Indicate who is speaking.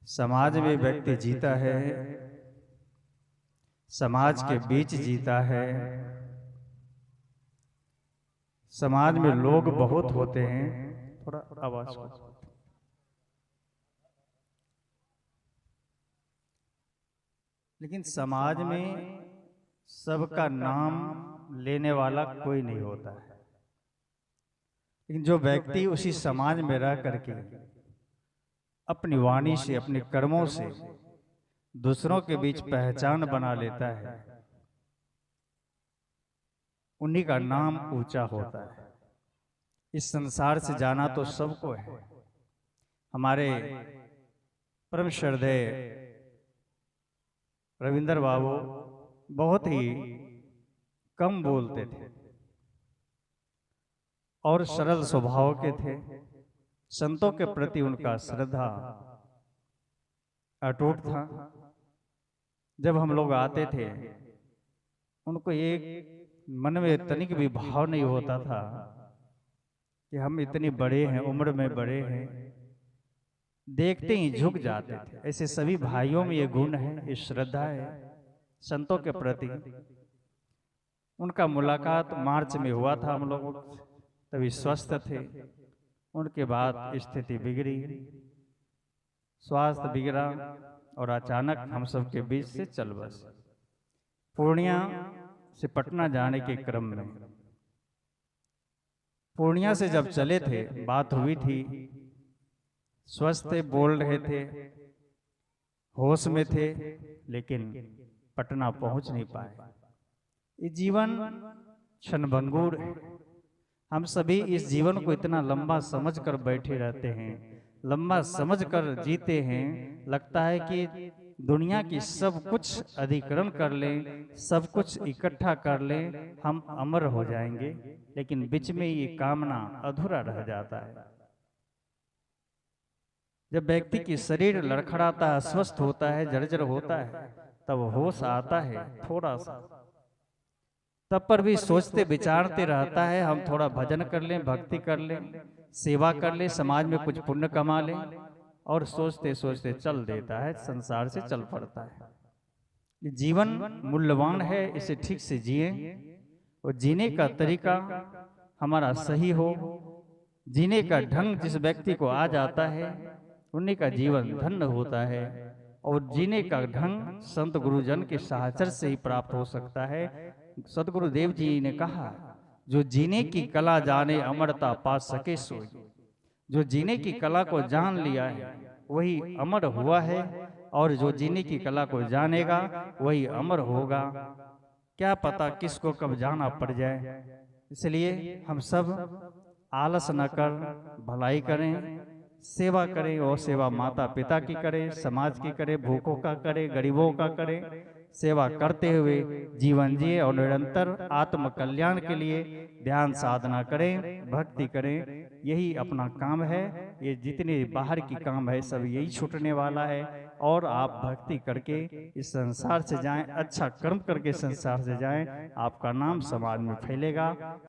Speaker 1: समाज में व्यक्ति जीता है, समाज के बीच जीता है। समाज में लोग बहुत होते हैं। थोड़ा आवाज को। लेकिन समाज में सबका नाम लेने वाला कोई नहीं होता है। लेकिन जो व्यक्ति उसी समाज में रह करके अपनी वाणी से, अपने कर्मों से दूसरों के बीच पहचान बना लेता है, उन्हीं का नाम ऊंचा होता है। इस संसार से जाना तो सबको है। हमारे परम श्रद्धेय रविंद्र बाबू बहुत ही कम बोलते थे और सरल स्वभाव के थे। संतों के प्रति उनका श्रद्धा अटूट था। जब हम लोग आते थे, उनको एक मन में तनिक भी भाव नहीं होता था कि हम इतने बड़े हैं, उम्र में बड़े हैं, देखते ही झुक जाते थे। ऐसे सभी भाइयों में ये गुण है, ये श्रद्धा है संतों के प्रति। उनका मुलाकात मार्च में हुआ था हम लोग, तभी स्वस्थ थे। उनके बाद स्थिति बिगड़ी, स्वास्थ्य बिगड़ा और अचानक हम सब के बीच से चल बसे। पूर्णिया से पटना जाने के क्रम में, पूर्णिया से जब चले थे, बात हुई थी, स्वस्थ थे, बोल रहे थे, होश में थे, लेकिन पटना पहुंच नहीं पाए। ये जीवन क्षणभंगुर है। हम सभी इस जीवन को इतना लंबा समझकर बैठे रहते हैं, लंबा समझकर जीते हैं। लगता है कि दुनिया की सब कुछ अधिकरण कर लें, सब कुछ इकट्ठा कर लें, हम अमर हो जाएंगे। लेकिन बीच में ये कामना अधूरा रह जाता है। जब व्यक्ति की शरीर लड़खड़ाता है, अस्वस्थ होता है, जर्जर होता है, तब होश आता है थोड़ा सा। तब पर भी सोचते विचारते रहता है, हम थोड़ा भजन कर लें, भक्ति कर लें, सेवा कर लें, समाज में कुछ पुण्य कमा लें, और सोचते सोचते चल देता है, संसार से चल पड़ता है। ये जीवन मूल्यवान है, इसे ठीक से जिए और जीने का तरीका हमारा सही हो। जीने का ढंग जिस व्यक्ति को आ जाता है, उन्हीं का जीवन धन्य होता है। और जीने का ढंग संत गुरुजन के साहचर्य से ही प्राप्त हो सकता है। सदगुरुदेव जी ने कहा, जो जीने की कला जाने अमरता पा सके सोई। जो जीने की कला को जान लिया है वही अमर हुआ है, और जो जीने की कला को जानेगा वही अमर होगा। क्या पता किसको कब जाना पड़ जाए। इसलिए हम सब आलस न कर भलाई करें, सेवा करें, और सेवा माता पिता की करें, समाज की करें, भूखों का करें, गरीबों का करें। सेवा करते हुए जीवन जिए और निरंतर आत्म कल्याण के लिए ध्यान साधना करें, भक्ति करें। यही अपना काम है। ये जितने बाहर की काम है सब यही छूटने वाला है। और आप भक्ति करके इस संसार से जाएं, अच्छा कर्म करके संसार से जाएं, आपका नाम समाज में फैलेगा।